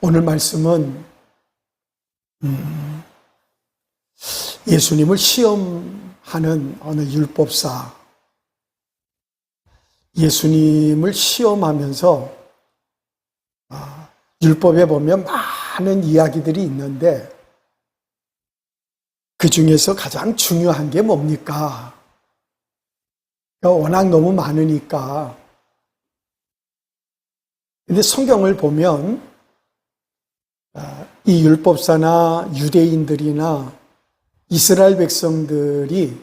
오늘 말씀은 예수님을 시험하는 어느 율법사, 예수님을 시험하면서 율법에 보면 많은 이야기들이 있는데 그 중에서 가장 중요한 게 뭡니까? 워낙 너무 많으니까. 근데 성경을 보면 이 율법사나 유대인들이나 이스라엘 백성들이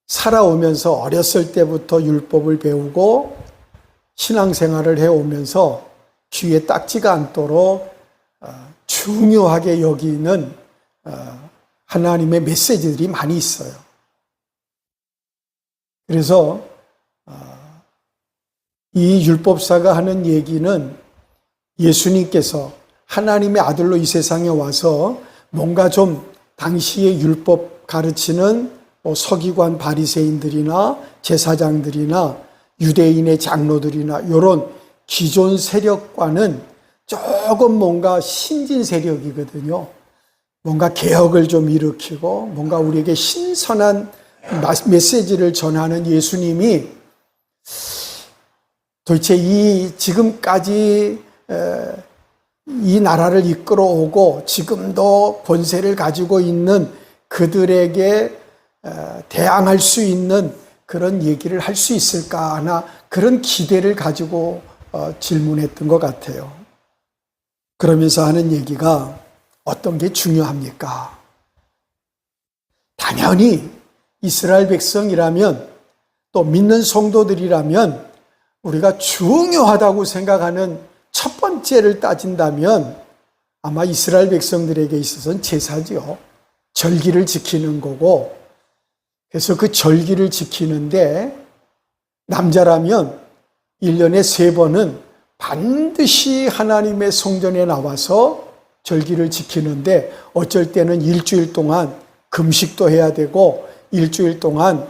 살아오면서 어렸을 때부터 율법을 배우고 신앙생활을 해오면서 귀에 딱지가 않도록 중요하게 여기는 하나님의 메시지들이 많이 있어요. 그래서 이 율법사가 하는 얘기는 예수님께서 하나님의 아들로 이 세상에 와서 뭔가 좀 당시의 율법 가르치는 서기관 바리새인들이나 제사장들이나 유대인의 장로들이나 이런 기존 세력과는 조금 뭔가 신진 세력이거든요. 뭔가 개혁을 좀 일으키고 뭔가 우리에게 신선한 메시지를 전하는 예수님이 도대체 이 지금까지 이 나라를 이끌어오고 지금도 권세를 가지고 있는 그들에게 대항할 수 있는 그런 얘기를 할 수 있을까 하나 그런 기대를 가지고 질문했던 것 같아요. 그러면서 하는 얘기가 어떤 게 중요합니까? 당연히 이스라엘 백성이라면 또 믿는 성도들이라면 우리가 중요하다고 생각하는 첫 번째를 따진다면 아마 이스라엘 백성들에게 있어서는 제사지요. 절기를 지키는 거고, 그래서 그 절기를 지키는데 남자라면 1년에 3번은 반드시 하나님의 성전에 나와서 절기를 지키는데 어쩔 때는 일주일 동안 금식도 해야 되고 일주일 동안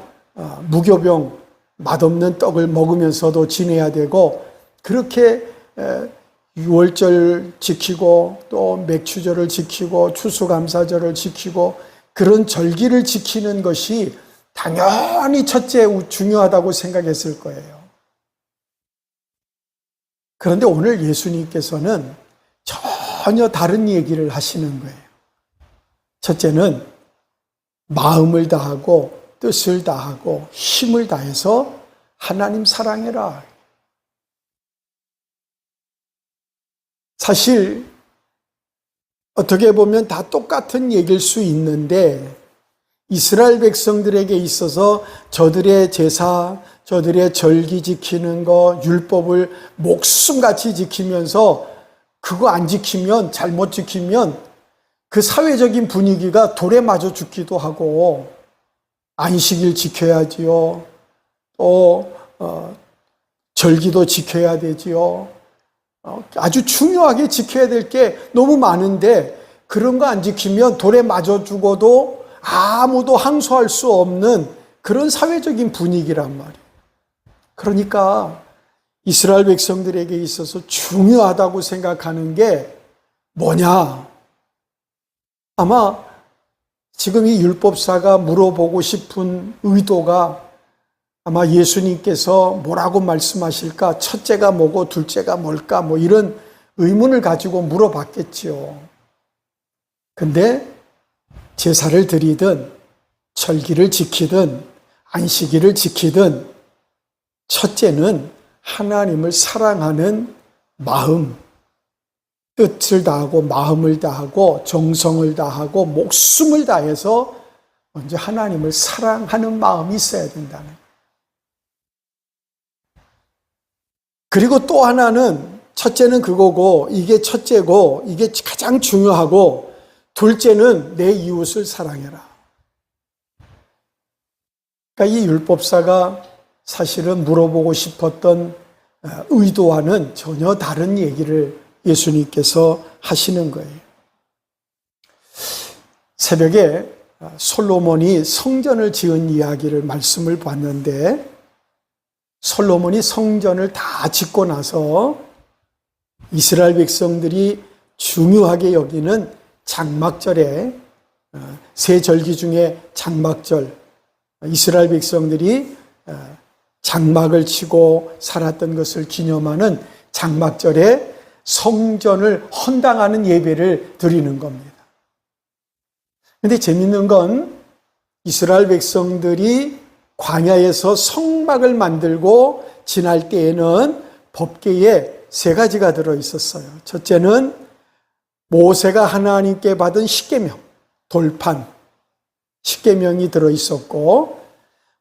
무교병 맛없는 떡을 먹으면서도 지내야 되고 그렇게 6월절 지키고 또 맥추절을 지키고 추수감사절을 지키고 그런 절기를 지키는 것이 당연히 첫째 중요하다고 생각했을 거예요. 그런데 오늘 예수님께서는 전혀 다른 얘기를 하시는 거예요. 첫째는 마음을 다하고 뜻을 다하고 힘을 다해서 하나님 사랑해라. 사실 어떻게 보면 다 똑같은 얘기일 수 있는데 이스라엘 백성들에게 있어서 저들의 제사, 저들의 절기 지키는 거, 율법을 목숨같이 지키면서 그거 안 지키면, 잘못 지키면 그 사회적인 분위기가 돌에 맞아 죽기도 하고 안식일 지켜야지요. 또 절기도 지켜야 되지요. 아주 중요하게 지켜야 될 게 너무 많은데 그런 거 안 지키면 돌에 맞아 죽어도 아무도 항소할 수 없는 그런 사회적인 분위기란 말이에요. 그러니까 이스라엘 백성들에게 있어서 중요하다고 생각하는 게 뭐냐? 아마 지금 이 율법사가 물어보고 싶은 의도가 아마 예수님께서 뭐라고 말씀하실까? 첫째가 뭐고 둘째가 뭘까? 뭐 이런 의문을 가지고 물어봤겠지요. 근데 제사를 드리든 절기를 지키든 안식일을 지키든 첫째는 하나님을 사랑하는 마음, 뜻을 다하고 마음을 다하고 정성을 다하고 목숨을 다해서 먼저 하나님을 사랑하는 마음이 있어야 된다는 거예요. 그리고 또 하나는 첫째는 그거고 이게 첫째고 이게 가장 중요하고 둘째는 내 이웃을 사랑해라. 그러니까 이 율법사가 사실은 물어보고 싶었던 의도와는 전혀 다른 얘기를 예수님께서 하시는 거예요. 새벽에 솔로몬이 성전을 지은 이야기를 말씀을 봤는데 솔로몬이 성전을 다 짓고 나서 이스라엘 백성들이 중요하게 여기는 장막절에, 세 절기 중에 장막절, 이스라엘 백성들이 장막을 치고 살았던 것을 기념하는 장막절에 성전을 헌당하는 예배를 드리는 겁니다. 그런데 재밌는 건 이스라엘 백성들이 광야에서 성막을 만들고 지날 때에는 법궤에 세 가지가 들어 있었어요. 첫째는 모세가 하나님께 받은 십계명, 돌판, 십계명이 들어 있었고,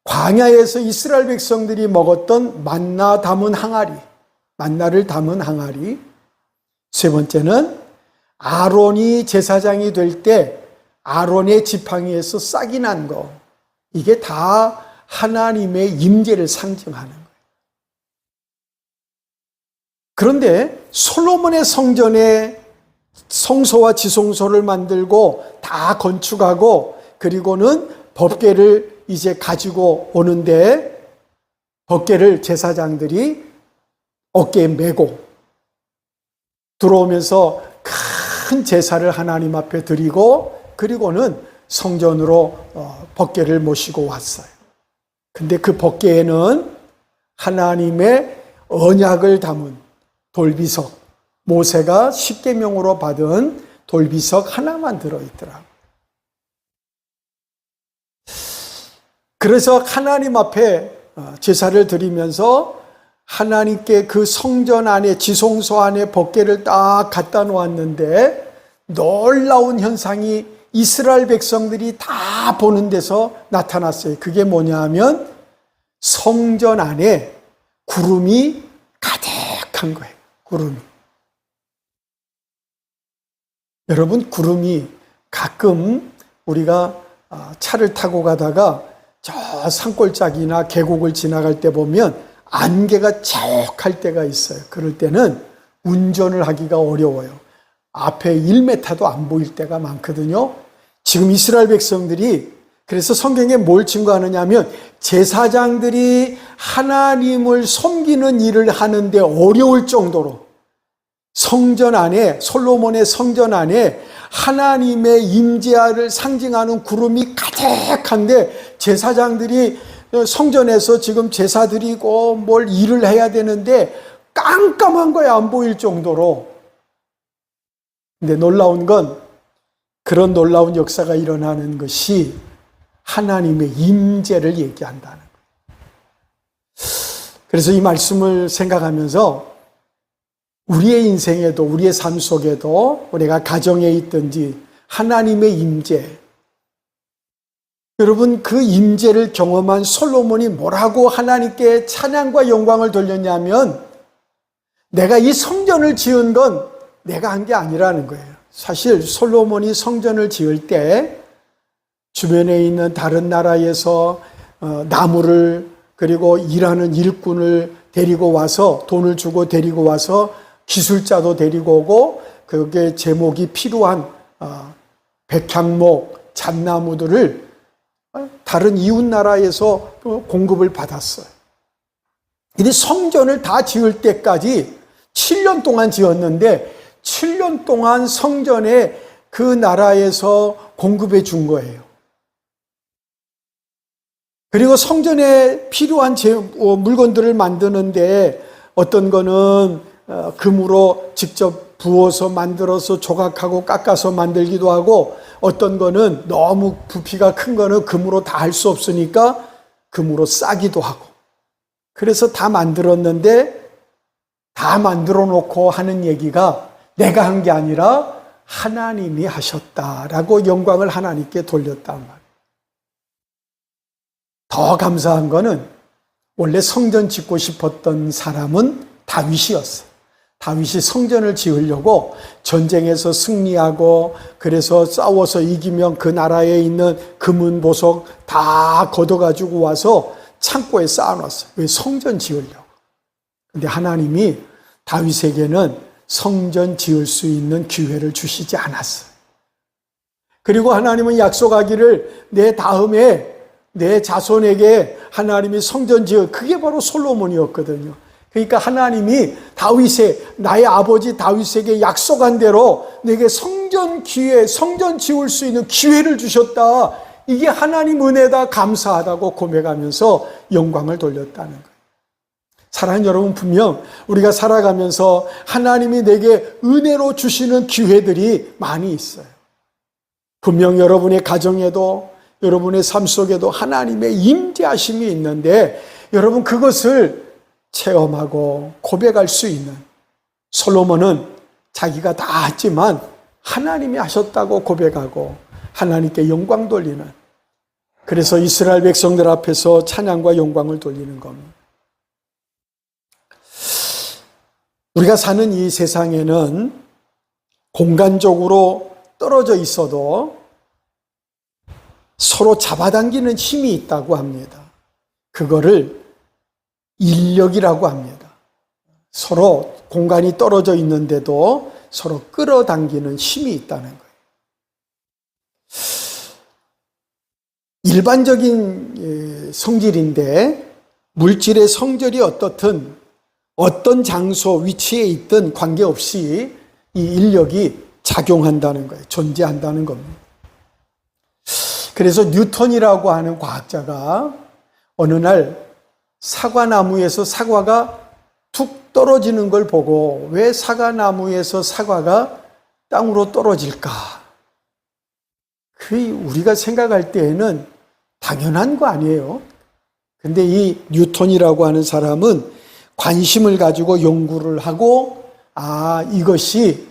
광야에서 이스라엘 백성들이 먹었던 만나 담은 항아리, 만나를 담은 항아리. 세 번째는 아론이 제사장이 될 때 아론의 지팡이에서 싹이 난 거. 이게 다 하나님의 임재를 상징하는 거예요. 그런데 솔로몬의 성전에 성소와 지성소를 만들고 다 건축하고 그리고는 법궤를 이제 가지고 오는데 법궤를 제사장들이 어깨에 메고 들어오면서 큰 제사를 하나님 앞에 드리고 그리고는 성전으로 법궤를 모시고 왔어요. 근데 그 법궤에는 하나님의 언약을 담은 돌비석, 모세가 십계명으로 받은 돌비석 하나만 들어있더라고요. 그래서 하나님 앞에 제사를 드리면서 하나님께 그 성전 안에 지성소 안에 법궤를 딱 갖다 놓았는데 놀라운 현상이 이스라엘 백성들이 다 보는 데서 나타났어요. 그게 뭐냐 하면 성전 안에 구름이 가득한 거예요. 구름이. 여러분, 구름이 가끔 우리가 차를 타고 가다가 저 산골짜기나 계곡을 지나갈 때 보면 안개가 자욱할 때가 있어요. 그럴 때는 운전을 하기가 어려워요. 앞에 1m도 안 보일 때가 많거든요. 지금 이스라엘 백성들이 그래서 성경에 뭘 증거하느냐 하면 제사장들이 하나님을 섬기는 일을 하는데 어려울 정도로 성전 안에, 솔로몬의 성전 안에 하나님의 임재를 상징하는 구름이 가득한데 제사장들이 성전에서 지금 제사 드리고 뭘 일을 해야 되는데 깜깜한 거야, 안 보일 정도로. 근데 놀라운 건 그런 놀라운 역사가 일어나는 것이 하나님의 임재를 얘기한다는 거예요. 그래서 이 말씀을 생각하면서 우리의 인생에도 우리의 삶 속에도 우리가 가정에 있든지 하나님의 임재, 여러분 그 임재를 경험한 솔로몬이 뭐라고 하나님께 찬양과 영광을 돌렸냐면 내가 이 성전을 지은 건 내가 한 게 아니라는 거예요. 사실 솔로몬이 성전을 지을 때 주변에 있는 다른 나라에서 나무를 그리고 일하는 일꾼을 데리고 와서 돈을 주고 데리고 와서 기술자도 데리고 오고 그게 제목이 필요한 백향목, 잣나무들을 다른 이웃 나라에서 공급을 받았어요. 근데 성전을 다 지을 때까지 7년 동안 지었는데 7년 동안 성전에 그 나라에서 공급해 준 거예요. 그리고 성전에 필요한 물건들을 만드는데 어떤 거는 금으로 직접 부어서 만들어서 조각하고 깎아서 만들기도 하고 어떤 거는 너무 부피가 큰 거는 금으로 다 할 수 없으니까 금으로 싸기도 하고 그래서 다 만들었는데 다 만들어 놓고 하는 얘기가 내가 한 게 아니라 하나님이 하셨다라고 영광을 하나님께 돌렸단 말이에요. 더 감사한 거는 원래 성전 짓고 싶었던 사람은 다윗이었어요. 다윗이 성전을 지으려고 전쟁에서 승리하고 그래서 싸워서 이기면 그 나라에 있는 금은 보석 다 걷어가지고 와서 창고에 쌓아놨어요. 왜? 성전 지으려고. 근데 하나님이 다윗에게는 성전 지을 수 있는 기회를 주시지 않았어요. 그리고 하나님은 약속하기를 내 다음에 내 자손에게 하나님이 성전 지을, 그게 바로 솔로몬이었거든요. 그러니까 하나님이 나의 아버지 다윗에게 약속한 대로 내게 성전 지을 수 있는 기회를 주셨다. 이게 하나님 은혜다, 감사하다고 고백하면서 영광을 돌렸다는 거예요. 사랑하는 여러분, 분명 우리가 살아가면서 하나님이 내게 은혜로 주시는 기회들이 많이 있어요. 분명 여러분의 가정에도 여러분의 삶 속에도 하나님의 임재하심이 있는데 여러분 그것을 체험하고 고백할 수 있는, 솔로몬은 자기가 다 했지만 하나님이 하셨다고 고백하고 하나님께 영광 돌리는, 그래서 이스라엘 백성들 앞에서 찬양과 영광을 돌리는 겁니다. 우리가 사는 이 세상에는 공간적으로 떨어져 있어도 서로 잡아당기는 힘이 있다고 합니다. 그거를 인력이라고 합니다. 서로 공간이 떨어져 있는데도 서로 끌어당기는 힘이 있다는 거예요. 일반적인 성질인데 물질의 성질이 어떻든 어떤 장소, 위치에 있든 관계없이 이 인력이 작용한다는 거예요. 존재한다는 겁니다. 그래서 뉴턴이라고 하는 과학자가 어느 날 사과나무에서 사과가 툭 떨어지는 걸 보고 왜 사과나무에서 사과가 땅으로 떨어질까? 그게 우리가 생각할 때에는 당연한 거 아니에요. 근데 이 뉴턴이라고 하는 사람은 관심을 가지고 연구를 하고 이것이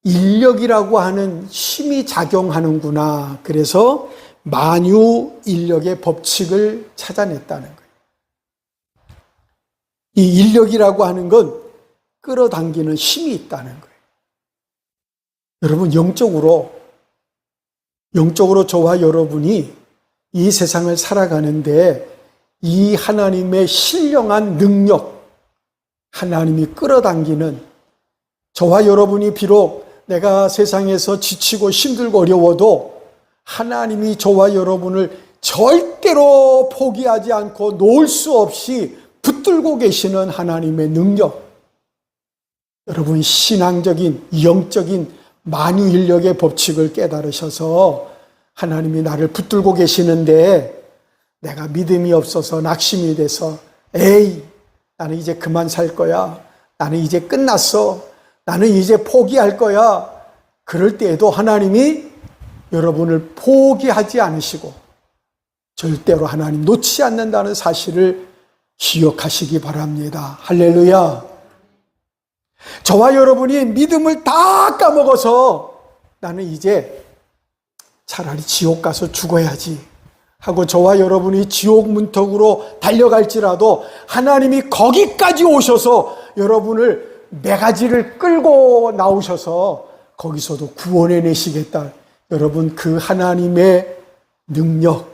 인력이라고 하는 힘이 작용하는구나. 그래서 만유 인력의 법칙을 찾아냈다는 거예요. 이 인력이라고 하는 건 끌어당기는 힘이 있다는 거예요. 여러분, 영적으로 저와 여러분이 이 세상을 살아가는데 이 하나님의 신령한 능력, 하나님이 끌어당기는, 저와 여러분이 비록 내가 세상에서 지치고 힘들고 어려워도 하나님이 저와 여러분을 절대로 포기하지 않고 놓을 수 없이 붙들고 계시는 하나님의 능력, 여러분 신앙적인 영적인 만유인력의 법칙을 깨달으셔서 하나님이 나를 붙들고 계시는데 내가 믿음이 없어서 낙심이 돼서 나는 이제 그만 살 거야, 나는 이제 끝났어, 나는 이제 포기할 거야, 그럴 때에도 하나님이 여러분을 포기하지 않으시고 절대로 하나님 놓지 않는다는 사실을 기억하시기 바랍니다. 할렐루야. 저와 여러분이 믿음을 다 까먹어서 나는 이제 차라리 지옥 가서 죽어야지 하고 저와 여러분이 지옥 문턱으로 달려갈지라도 하나님이 거기까지 오셔서 여러분을 매가지를 끌고 나오셔서 거기서도 구원해 내시겠다. 여러분, 그 하나님의 능력,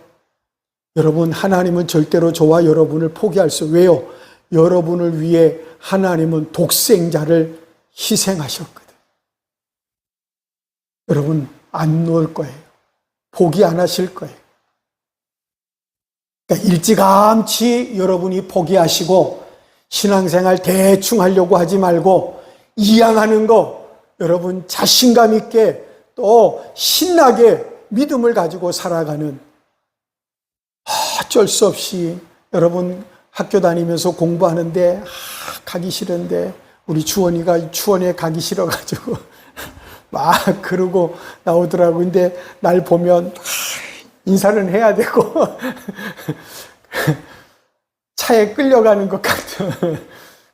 여러분, 하나님은 절대로 저와 여러분을 포기할 수, 왜요? 여러분을 위해 하나님은 독생자를 희생하셨거든. 여러분, 안 놓을 거예요. 포기 안 하실 거예요. 그러니까 일찌감치 여러분이 포기하시고 신앙생활 대충 하려고 하지 말고 이양하는 거, 여러분 자신감 있게 또 신나게 믿음을 가지고 살아가는, 어쩔 수 없이 여러분 학교 다니면서 공부하는데 가기 싫은데 우리 주원에 가기 싫어가지고 막 그러고 나오더라고. 근데 날 보면 인사는 해야 되고 차에 끌려가는 것 같아.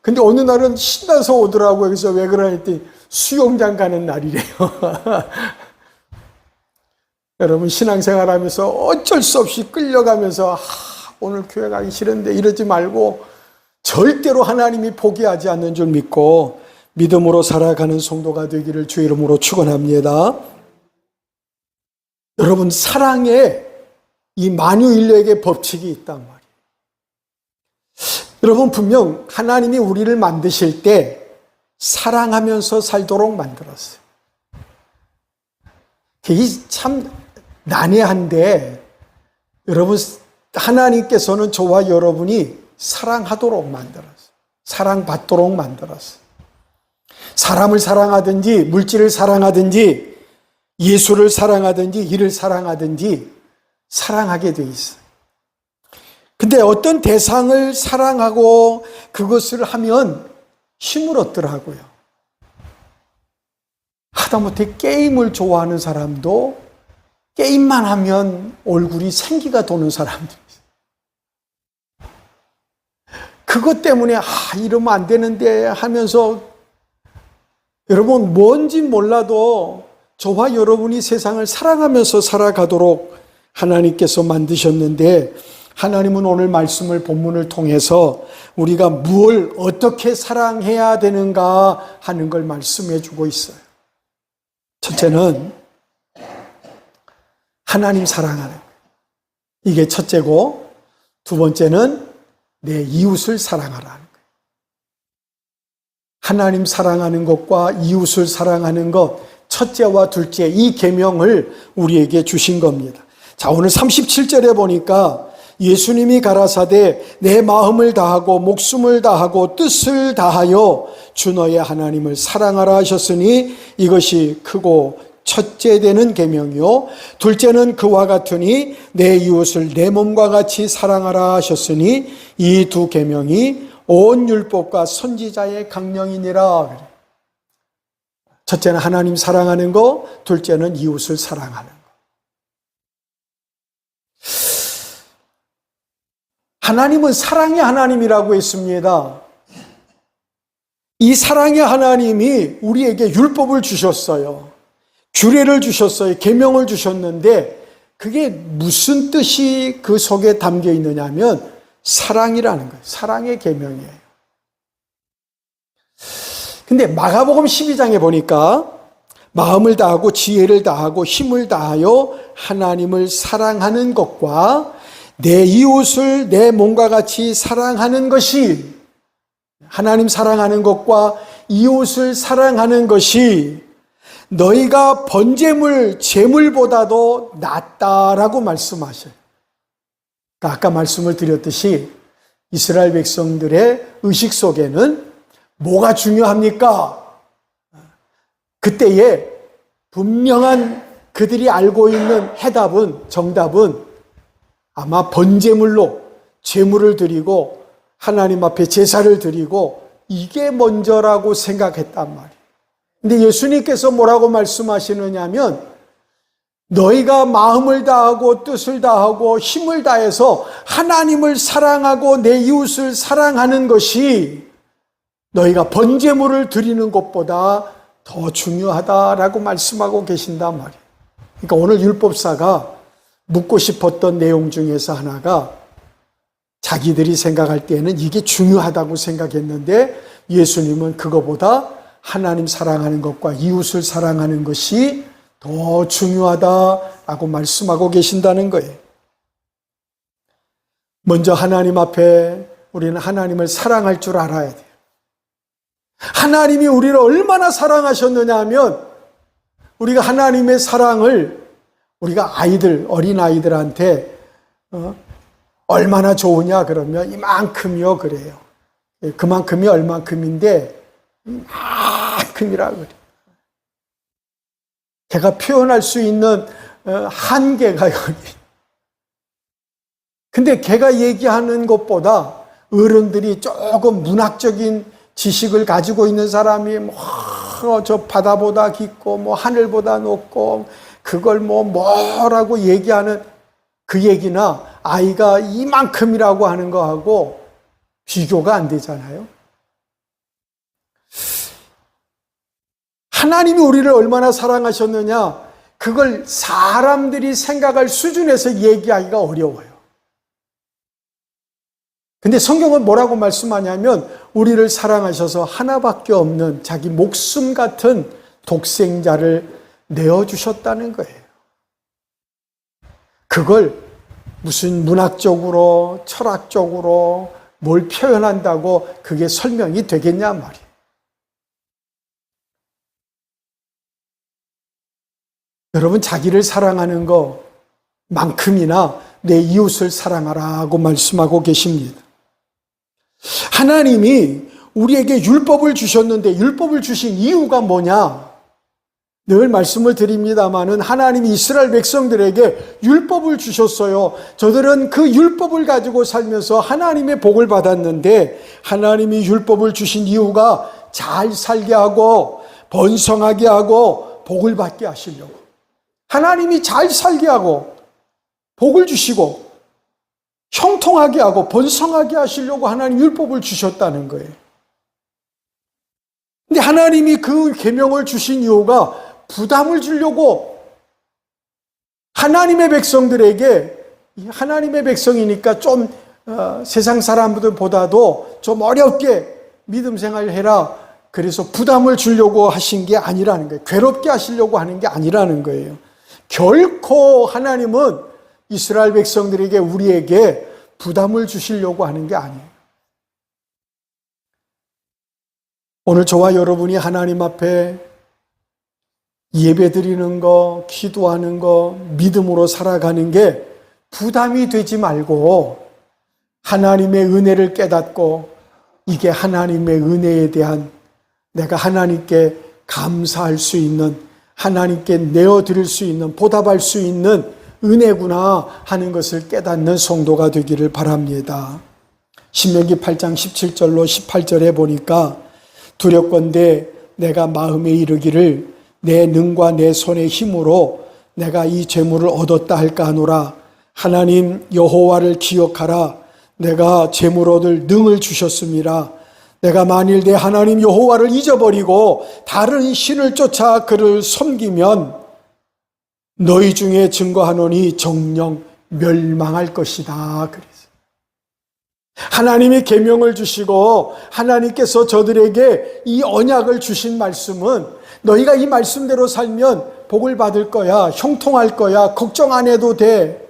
근데 어느 날은 신나서 오더라고요. 그래서 왜 그러니 수영장 가는 날이래요. 여러분, 신앙생활 하면서 어쩔 수 없이 끌려가면서 오늘 교회 가기 싫은데 이러지 말고 절대로 하나님이 포기하지 않는 줄 믿고 믿음으로 살아가는 성도가 되기를 주의 이름으로 축원합니다. 여러분, 사랑에 이 만유인력의 법칙이 있단 말이에요. 여러분, 분명 하나님이 우리를 만드실 때 사랑하면서 살도록 만들었어요. 이게 참 난해한데, 여러분, 하나님께서는 저와 여러분이 사랑하도록 만들었어요. 사랑받도록 만들었어요. 사람을 사랑하든지 물질을 사랑하든지 예수를 사랑하든지 일을 사랑하든지 사랑하게 돼 있어요. 근데 어떤 대상을 사랑하고 그것을 하면 힘을 얻더라고요. 하다못해 게임을 좋아하는 사람도 게임만 하면 얼굴이 생기가 도는 사람들이 있어요. 그것 때문에 이러면 안 되는데 하면서, 여러분 뭔지 몰라도 저와 여러분이 세상을 사랑하면서 살아가도록 하나님께서 만드셨는데, 하나님은 오늘 말씀을 본문을 통해서 우리가 무엇을 어떻게 사랑해야 되는가 하는 걸 말씀해 주고 있어요. 첫째는 하나님 사랑하는 것. 이게 첫째고, 두 번째는 내 이웃을 사랑하라는 거예요. 하나님 사랑하는 것과 이웃을 사랑하는 것, 첫째와 둘째 이 계명을 우리에게 주신 겁니다. 자, 오늘 37절에 보니까 예수님이 가라사대 내 마음을 다하고 목숨을 다하고 뜻을 다하여 주 너의 하나님을 사랑하라 하셨으니 이것이 크고 첫째 되는 계명이요, 둘째는 그와 같으니 내 이웃을 내 몸과 같이 사랑하라 하셨으니 이 두 계명이 온 율법과 선지자의 강령이니라. 첫째는 하나님 사랑하는 거, 둘째는 이웃을 사랑하는 거. 하나님은 사랑의 하나님이라고 했습니다. 이 사랑의 하나님이 우리에게 율법을 주셨어요. 규례를 주셨어요. 계명을 주셨는데 그게 무슨 뜻이 그 속에 담겨 있느냐 하면 사랑이라는 거예요. 사랑의 계명이에요. 근데 마가복음 12장에 보니까 마음을 다하고 지혜를 다하고 힘을 다하여 하나님을 사랑하는 것과 내 이웃을 내 몸과 같이 사랑하는 것이, 하나님 사랑하는 것과 이웃을 사랑하는 것이 너희가 번제물, 제물보다도 낫다라고 말씀하셔요. 그러니까 아까 말씀을 드렸듯이 이스라엘 백성들의 의식 속에는 뭐가 중요합니까? 그때에 분명한 그들이 알고 있는 정답은 아마 번제물로 제물을 드리고 하나님 앞에 제사를 드리고 이게 먼저라고 생각했단 말이에요. 근데 예수님께서 뭐라고 말씀하시느냐 하면 너희가 마음을 다하고 뜻을 다하고 힘을 다해서 하나님을 사랑하고 내 이웃을 사랑하는 것이 너희가 번제물을 드리는 것보다 더 중요하다라고 말씀하고 계신단 말이에요. 그러니까 오늘 율법사가 묻고 싶었던 내용 중에서 하나가 자기들이 생각할 때는 이게 중요하다고 생각했는데 예수님은 그거보다 하나님 사랑하는 것과 이웃을 사랑하는 것이 더 중요하다라고 말씀하고 계신다는 거예요. 먼저 하나님 앞에 우리는 하나님을 사랑할 줄 알아야 돼요. 하나님이 우리를 얼마나 사랑하셨느냐 하면 우리가 하나님의 사랑을 우리가 어린아이들한테 얼마나 좋으냐 그러면 이만큼이요 그래요. 그만큼이 얼만큼인데 이만큼이라 그래요. 걔가 표현할 수 있는 한계가 여기. 근데 걔가 얘기하는 것보다 어른들이 조금 문학적인 지식을 가지고 있는 사람이 저 바다보다 깊고 하늘보다 높고 그걸 뭐라고 얘기하는 그 얘기나 아이가 이만큼이라고 하는 거하고 비교가 안 되잖아요. 하나님이 우리를 얼마나 사랑하셨느냐, 그걸 사람들이 생각할 수준에서 얘기하기가 어려워요. 근데 성경은 뭐라고 말씀하냐면 우리를 사랑하셔서 하나밖에 없는 자기 목숨 같은 독생자를 내어주셨다는 거예요. 그걸 무슨 문학적으로 철학적으로 뭘 표현한다고 그게 설명이 되겠냐 말이에요. 여러분 자기를 사랑하는 것만큼이나 내 이웃을 사랑하라고 말씀하고 계십니다. 하나님이 우리에게 율법을 주셨는데 율법을 주신 이유가 뭐냐? 늘 말씀을 드립니다마는 하나님이 이스라엘 백성들에게 율법을 주셨어요. 저들은 그 율법을 가지고 살면서 하나님의 복을 받았는데 하나님이 율법을 주신 이유가 잘 살게 하고 번성하게 하고 복을 받게 하시려고. 하나님이 잘 살게 하고 복을 주시고 형통하게 하고 번성하게 하시려고 하나님 율법을 주셨다는 거예요. 근데 하나님이 그 계명을 주신 이유가 부담을 주려고 하나님의 백성들에게, 하나님의 백성이니까 좀 세상 사람들보다도 좀 어렵게 믿음 생활을 해라. 그래서 부담을 주려고 하신 게 아니라는 거예요. 괴롭게 하시려고 하는 게 아니라는 거예요. 결코 하나님은 이스라엘 백성들에게, 우리에게 부담을 주시려고 하는 게 아니에요. 오늘 저와 여러분이 하나님 앞에 예배드리는 거, 기도하는 거, 믿음으로 살아가는 게 부담이 되지 말고 하나님의 은혜를 깨닫고 이게 하나님의 은혜에 대한, 내가 하나님께 감사할 수 있는, 하나님께 내어드릴 수 있는, 보답할 수 있는 은혜구나 하는 것을 깨닫는 성도가 되기를 바랍니다. 신명기 8장 17절로 18절에 보니까 두렵건대 내가 마음에 이르기를 내 능과 내 손의 힘으로 내가 이 재물을 얻었다 할까 하노라. 하나님 여호와를 기억하라. 내가 재물 얻을 능을 주셨음이라. 내가 만일 내 하나님 여호와를 잊어버리고 다른 신을 쫓아 그를 섬기면 너희 중에 증거하노니 정녕 멸망할 것이다. 그래서 하나님이 계명을 주시고 하나님께서 저들에게 이 언약을 주신 말씀은 너희가 이 말씀대로 살면 복을 받을 거야, 형통할 거야, 걱정 안 해도 돼.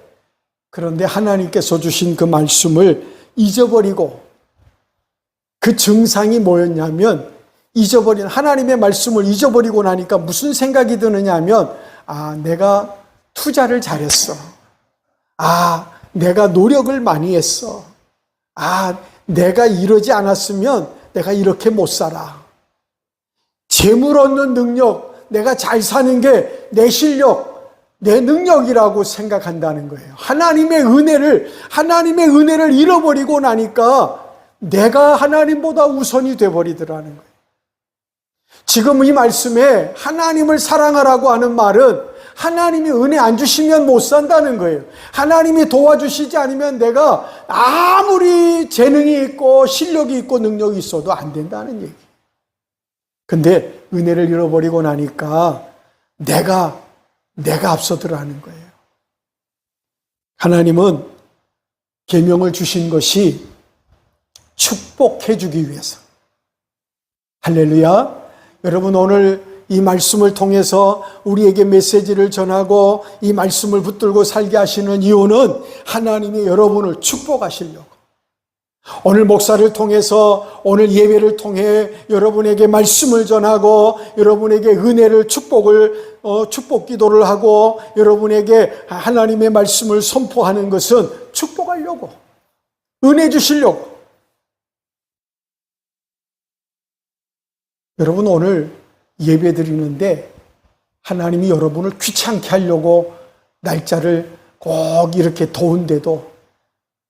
그런데 하나님께서 주신 그 말씀을 잊어버리고, 그 증상이 뭐였냐면, 잊어버린 하나님의 말씀을 잊어버리고 나니까 무슨 생각이 드느냐 하면, 내가 투자를 잘했어. 내가 노력을 많이 했어. 내가 이러지 않았으면 내가 이렇게 못 살아. 재물 얻는 능력, 내가 잘 사는 게 내 실력, 내 능력이라고 생각한다는 거예요. 하나님의 은혜를 잃어버리고 나니까 내가 하나님보다 우선이 돼버리더라는 거예요. 지금 이 말씀에 하나님을 사랑하라고 하는 말은 하나님이 은혜 안 주시면 못 산다는 거예요. 하나님이 도와주시지 않으면 내가 아무리 재능이 있고 실력이 있고 능력이 있어도 안 된다는 얘기예요. 근데 은혜를 잃어버리고 나니까 내가 앞서더라는 거예요. 하나님은 계명을 주신 것이 축복해 주기 위해서. 할렐루야. 여러분, 오늘 이 말씀을 통해서 우리에게 메시지를 전하고 이 말씀을 붙들고 살게 하시는 이유는 하나님이 여러분을 축복하시려고. 오늘 목사를 통해서, 오늘 예배를 통해 여러분에게 말씀을 전하고 여러분에게 은혜를, 축복 기도를 하고 여러분에게 하나님의 말씀을 선포하는 것은 축복하려고, 은혜 주시려고. 여러분, 오늘 예배 드리는데 하나님이 여러분을 귀찮게 하려고 날짜를 꼭 이렇게 더운데도,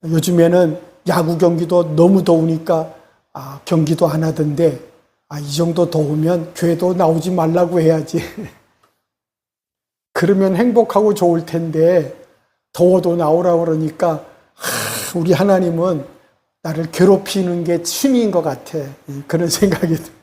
요즘에는 야구 경기도 너무 더우니까 경기도 안 하던데, 이 정도 더우면 교회도 나오지 말라고 해야지. 그러면 행복하고 좋을 텐데 더워도 나오라고 그러니까 우리 하나님은 나를 괴롭히는 게 취미인 것 같아. 그런 생각이 들어요.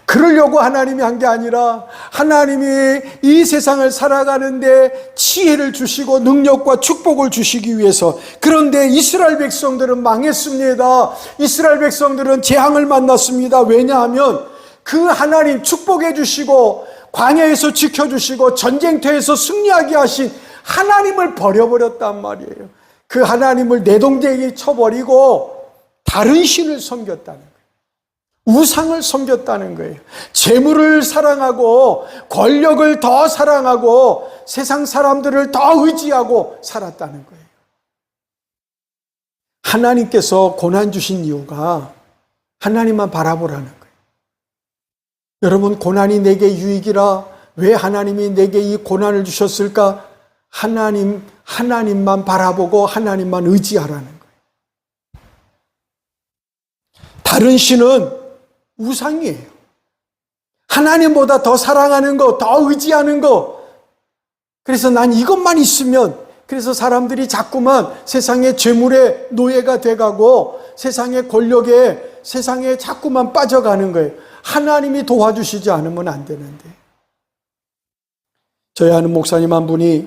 그러려고 하나님이 한 게 아니라 하나님이 이 세상을 살아가는데 지혜를 주시고 능력과 축복을 주시기 위해서. 그런데 이스라엘 백성들은 망했습니다. 이스라엘 백성들은 재앙을 만났습니다. 왜냐하면 그 하나님 축복해 주시고 광야에서 지켜주시고 전쟁터에서 승리하게 하신 하나님을 버려버렸단 말이에요. 그 하나님을 내동댕이 쳐버리고 다른 신을 섬겼다는 거예요. 우상을 섬겼다는 거예요. 재물을 사랑하고 권력을 더 사랑하고 세상 사람들을 더 의지하고 살았다는 거예요. 하나님께서 고난 주신 이유가 하나님만 바라보라는 거예요. 여러분, 고난이 내게 유익이라 왜 하나님이 내게 이 고난을 주셨을까? 하나님만 바라보고 하나님만 의지하라는 거예요. 다른 신은 우상이에요. 하나님보다 더 사랑하는 거, 더 의지하는 거. 그래서 난 이것만 있으면, 그래서 사람들이 자꾸만 세상의 재물의 노예가 돼가고 세상의 권력에, 세상에 자꾸만 빠져가는 거예요. 하나님이 도와주시지 않으면 안 되는데. 저희 아는 목사님 한 분이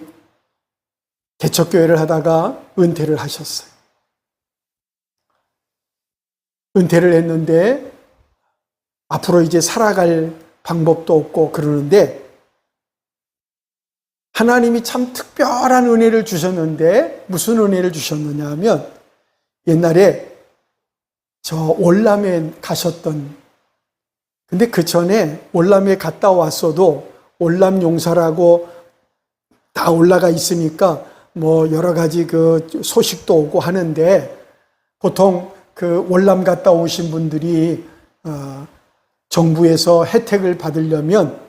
개척교회를 하다가 은퇴를 하셨어요. 은퇴를 했는데 앞으로 이제 살아갈 방법도 없고 그러는데 하나님이 참 특별한 은혜를 주셨는데 무슨 은혜를 주셨느냐 하면 옛날에 저 월남에 가셨던, 근데 그 전에 월남에 갔다 왔어도 월남 용사라고 다 올라가 있으니까 뭐 여러 가지 그 소식도 오고 하는데 보통 그 월남 갔다 오신 분들이 정부에서 혜택을 받으려면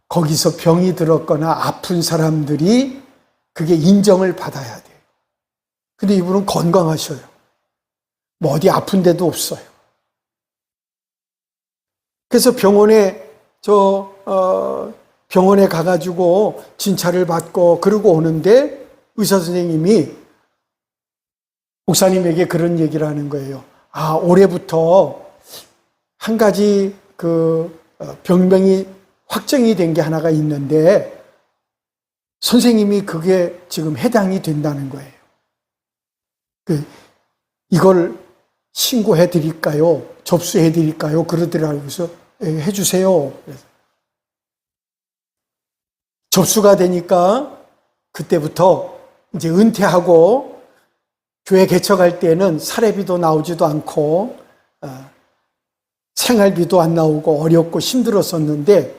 거기서 병이 들었거나 아픈 사람들이 그게 인정을 받아야 돼요. 근데 이분은 건강하셔요. 뭐 어디 아픈 데도 없어요. 그래서 병원에 가가지고 진찰을 받고 그러고 오는데 의사 선생님이 목사님에게 그런 얘기를 하는 거예요. 올해부터 한 가지 병명이 확정이 된 게 하나가 있는데 선생님이 그게 지금 해당이 된다는 거예요. 이걸 신고해 드릴까요? 접수해 드릴까요? 그러더라고요. 그래서 해주세요. 접수가 되니까 그때부터 이제 은퇴하고 교회 개척할 때는 사례비도 나오지도 않고 생활비도 안 나오고 어렵고 힘들었었는데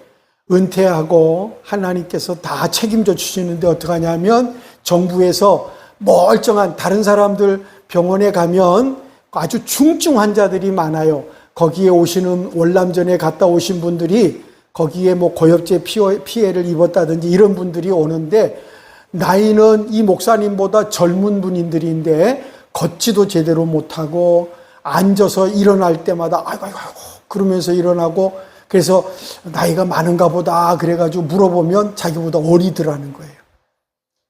은퇴하고 하나님께서 다 책임져 주시는데 어떡하냐면 정부에서 멀쩡한 다른 사람들 병원에 가면 아주 중증 환자들이 많아요. 거기에 오시는 월남전에 갔다 오신 분들이 거기에 뭐 고엽제 피해를 입었다든지 이런 분들이 오는데 나이는 이 목사님보다 젊은 분들인데 걷지도 제대로 못하고 앉아서 일어날 때마다 아이고 그러면서 일어나고 그래서 나이가 많은가 보다 그래가지고 물어보면 자기보다 어리더라는 거예요.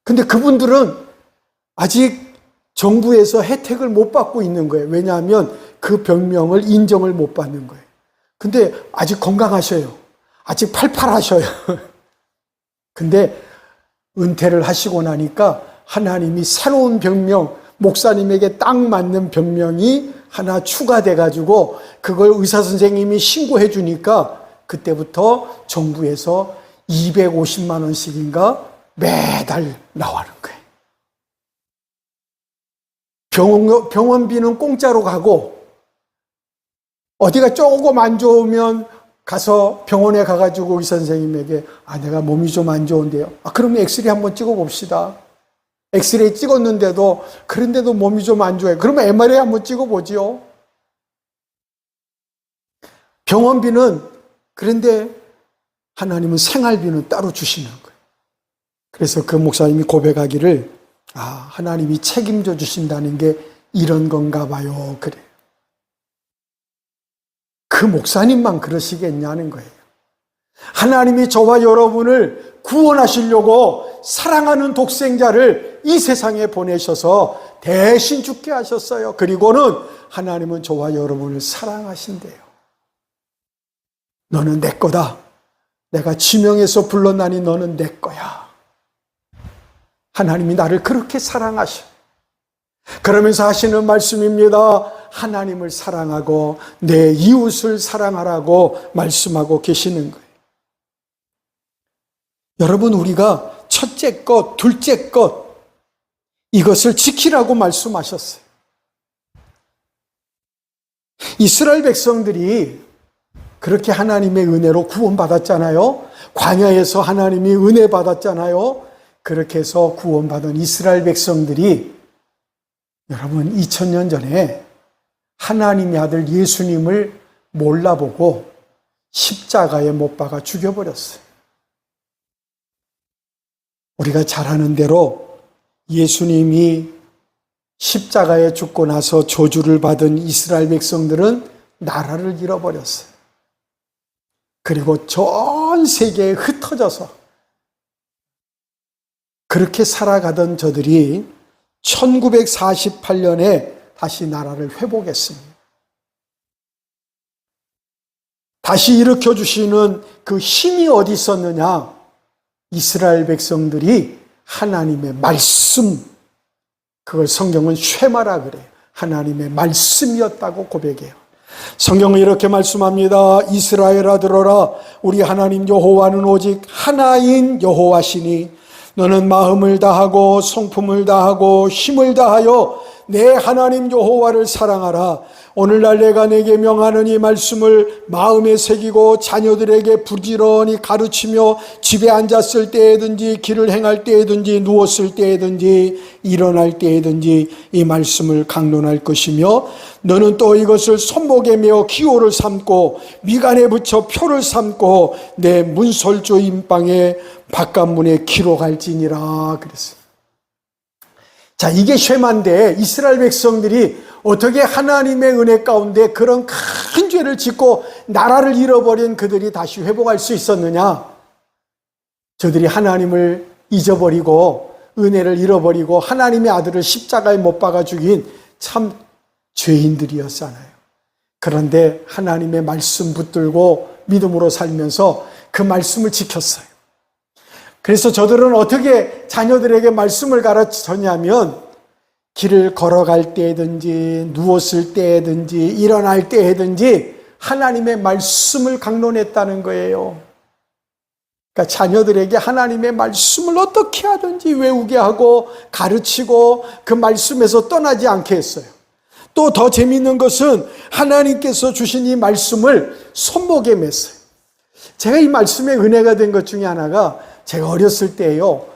근데 그분들은 아직 정부에서 혜택을 못 받고 있는 거예요. 왜냐하면 그 병명을 인정을 못 받는 거예요. 근데 아직 건강하셔요. 아직 팔팔하셔요. 근데 은퇴를 하시고 나니까 하나님이 새로운 병명, 목사님에게 딱 맞는 병명이 하나 추가돼가지고 그걸 의사 선생님이 신고해 주니까 그때부터 정부에서 250만 원씩인가 매달 나오는 거예요. 병원비는 공짜로 가고 어디가 조금 안 좋으면 가서 병원에 가가지고 의사 선생님에게 내가 몸이 좀 안 좋은데요. 그러면 엑스레이 한번 찍어봅시다. 엑스레이 찍었는데도 그런데도 몸이 좀 안 좋아요. 그러면 MRI 한번 찍어보지요. 병원비는 그런데 하나님은 생활비는 따로 주시는 거예요. 그래서 그 목사님이 고백하기를 하나님이 책임져 주신다는 게 이런 건가 봐요. 그래요. 그 목사님만 그러시겠냐는 거예요. 하나님이 저와 여러분을 구원하시려고 사랑하는 독생자를 이 세상에 보내셔서 대신 죽게 하셨어요. 그리고는 하나님은 저와 여러분을 사랑하신대요. 너는 내 거다. 내가 지명해서 불러나니 너는 내 거야. 하나님이 나를 그렇게 사랑하셔. 그러면서 하시는 말씀입니다. 하나님을 사랑하고 내 이웃을 사랑하라고 말씀하고 계시는 거예요. 여러분, 우리가 첫째 것, 둘째 것 이것을 지키라고 말씀하셨어요. 이스라엘 백성들이 그렇게 하나님의 은혜로 구원받았잖아요. 광야에서 하나님이 은혜 받았잖아요. 그렇게 해서 구원받은 이스라엘 백성들이 여러분 2000년 전에 하나님의 아들 예수님을 몰라보고 십자가에 못 박아 죽여버렸어요. 우리가 잘 아는 대로 예수님이 십자가에 죽고 나서 저주를 받은 이스라엘 백성들은 나라를 잃어버렸어요. 그리고 전 세계에 흩어져서 그렇게 살아가던 저들이 1948년에 다시 나라를 회복했습니다. 다시 일으켜주시는 그 힘이 어디 있었느냐? 이스라엘 백성들이 하나님의 말씀, 그걸 성경은 쉐마라 그래요. 하나님의 말씀이었다고 고백해요. 성경은 이렇게 말씀합니다. 이스라엘아 들어라. 우리 하나님 여호와는 오직 하나인 여호와시니 너는 마음을 다하고 성품을 다하고 힘을 다하여 내 하나님 여호와를 사랑하라. 오늘날 내가 내게 명하는 이 말씀을 마음에 새기고 자녀들에게 부지런히 가르치며 집에 앉았을 때에든지 길을 행할 때에든지 누웠을 때에든지 일어날 때에든지 이 말씀을 강론할 것이며 너는 또 이것을 손목에 메어 기호를 삼고 미간에 붙여 표를 삼고 내 문설주 임방에 바깥문에 기록할지니라 그랬어요. 자, 이게 쉐마인데 이스라엘 백성들이 어떻게 하나님의 은혜 가운데 그런 큰 죄를 짓고 나라를 잃어버린 그들이 다시 회복할 수 있었느냐? 저들이 하나님을 잊어버리고 은혜를 잃어버리고 하나님의 아들을 십자가에 못 박아 죽인 참 죄인들이었잖아요. 그런데 하나님의 말씀 붙들고 믿음으로 살면서 그 말씀을 지켰어요. 그래서 저들은 어떻게 자녀들에게 말씀을 가르쳤냐면 길을 걸어갈 때든지 누웠을 때든지 일어날 때든지 하나님의 말씀을 강론했다는 거예요. 그러니까 자녀들에게 하나님의 말씀을 어떻게 하든지 외우게 하고 가르치고 그 말씀에서 떠나지 않게 했어요. 또 더 재미있는 것은 하나님께서 주신 이 말씀을 손목에 맸어요. 제가 이 말씀에 은혜가 된 것 중에 하나가 제가 어렸을 때요,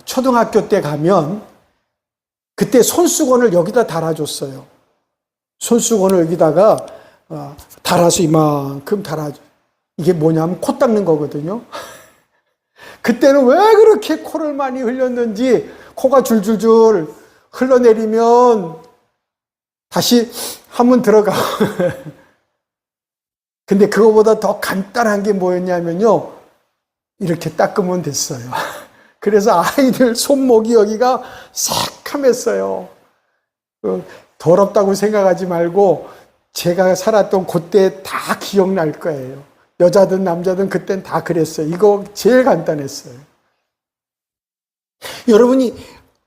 초등학교 때 가면 그때 손수건을 여기다 달아줬어요. 손수건을 여기다가 달아서 이만큼 달아줘. 이게 뭐냐면 코 닦는 거거든요. 그때는 왜 그렇게 코를 많이 흘렸는지 코가 줄줄줄 흘러내리면 다시 한번 들어가. 근데 그거보다 더 간단한 게 뭐였냐면요, 이렇게 닦으면 됐어요. 그래서 아이들 손목이 여기가 새카맸어요. 더럽다고 생각하지 말고 제가 살았던 그때 다 기억날 거예요. 여자든 남자든 그땐 다 그랬어요. 이거 제일 간단했어요. 여러분이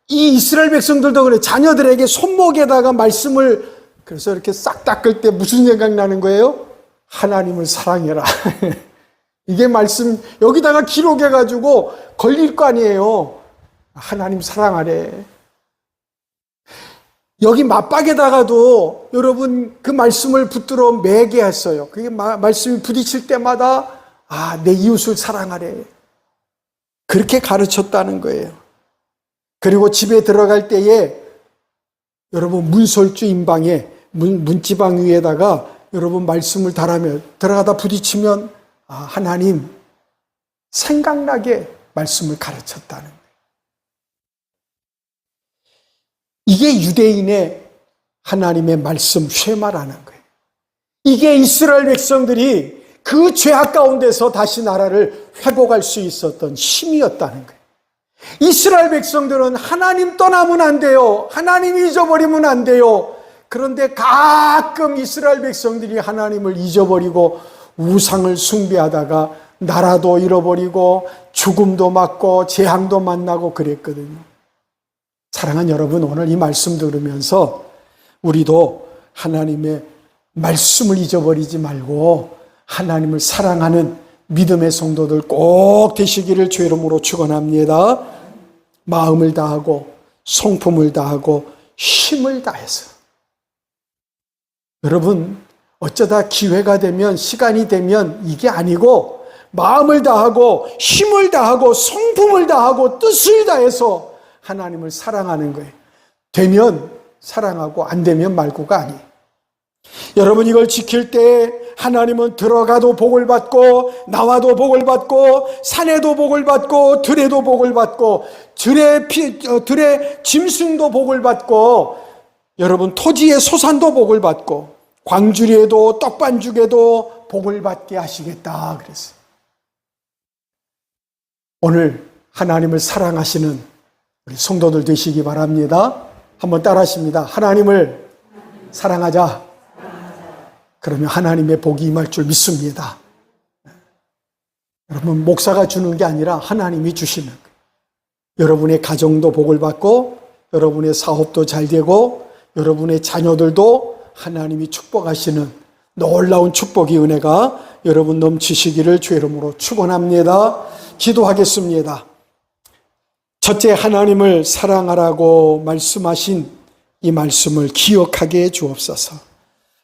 이 이스라엘 백성들도 그래. 자녀들에게 손목에다가 말씀을 그래서 이렇게 싹 닦을 때 무슨 생각 나는 거예요? 하나님을 사랑해라. 이게 말씀 여기다가 기록해가지고 걸릴 거 아니에요. 하나님 사랑하래. 여기 맞박에다가도 여러분 그 말씀을 붙들어 매게 했어요. 그게 말씀이 부딪힐 때마다 내 이웃을 사랑하래. 그렇게 가르쳤다는 거예요. 그리고 집에 들어갈 때에 여러분 문설주 임방에 문지방 위에다가 여러분 말씀을 달아면 들어가다 부딪히면 하나님 생각나게 말씀을 가르쳤다는 거예요. 이게 유대인의 하나님의 말씀 쉐마라는 거예요. 이게 이스라엘 백성들이 그 죄악 가운데서 다시 나라를 회복할 수 있었던 힘이었다는 거예요. 이스라엘 백성들은 하나님 떠나면 안 돼요. 하나님 잊어버리면 안 돼요. 그런데 가끔 이스라엘 백성들이 하나님을 잊어버리고 우상을 숭배하다가 나라도 잃어버리고 죽음도 맞고 재앙도 만나고 그랬거든요. 사랑하는 여러분, 오늘 이 말씀 들으면서 우리도 하나님의 말씀을 잊어버리지 말고 하나님을 사랑하는 믿음의 성도들 꼭 되시기를 주의 이름으로 축원합니다. 마음을 다하고 성품을 다하고 힘을 다해서. 여러분, 어쩌다 기회가 되면 시간이 되면 이게 아니고 마음을 다하고 힘을 다하고 성품을 다하고 뜻을 다해서 하나님을 사랑하는 거예요. 되면 사랑하고 안 되면 말고가 아니에요. 여러분, 이걸 지킬 때 하나님은 들어가도 복을 받고 나와도 복을 받고 산에도 복을 받고 들에도 복을 받고 들의 짐승도 복을 받고 여러분 토지의 소산도 복을 받고 광주리에도 떡반죽에도 복을 받게 하시겠다 그랬어요. 오늘 하나님을 사랑하시는 우리 성도들 되시기 바랍니다. 한번 따라하십니다. 하나님을 사랑하자. 그러면 하나님의 복이 임할 줄 믿습니다. 여러분, 목사가 주는 게 아니라 하나님이 주시는 거예요. 여러분의 가정도 복을 받고 여러분의 사업도 잘 되고 여러분의 자녀들도 하나님이 축복하시는 놀라운 축복의 은혜가 여러분 넘치시기를 주의 이름으로 축원합니다. 기도하겠습니다. 첫째, 하나님을 사랑하라고 말씀하신 이 말씀을 기억하게 해 주옵소서.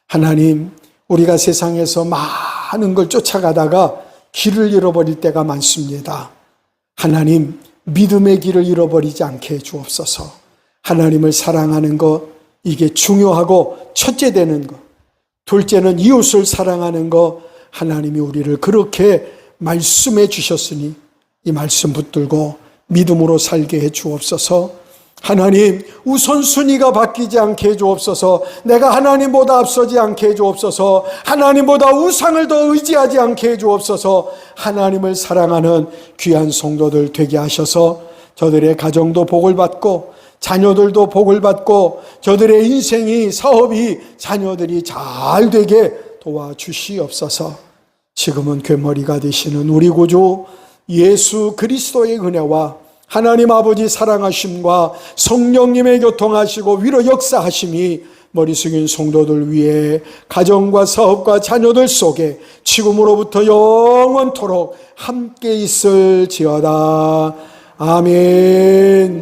하나님, 우리가 세상에서 많은 걸 쫓아가다가 길을 잃어버릴 때가 많습니다. 하나님, 믿음의 길을 잃어버리지 않게 해 주옵소서. 하나님을 사랑하는 것, 이게 중요하고 첫째 되는 것. 둘째는 이웃을 사랑하는 것. 하나님이 우리를 그렇게 말씀해 주셨으니 이 말씀 붙들고 믿음으로 살게 해 주옵소서. 하나님, 우선순위가 바뀌지 않게 해 주옵소서. 내가 하나님보다 앞서지 않게 해 주옵소서. 하나님보다 우상을 더 의지하지 않게 해 주옵소서. 하나님을 사랑하는 귀한 성도들 되게 하셔서 저들의 가정도 복을 받고 자녀들도 복을 받고 저들의 인생이, 사업이, 자녀들이 잘 되게 도와주시옵소서. 지금은 괴머리가 되시는 우리 구주 예수 그리스도의 은혜와 하나님 아버지 사랑하심과 성령님의 교통하시고 위로 역사하심이 머리 숙인 성도들 위해 가정과 사업과 자녀들 속에 지금으로부터 영원토록 함께 있을지어다. 아멘.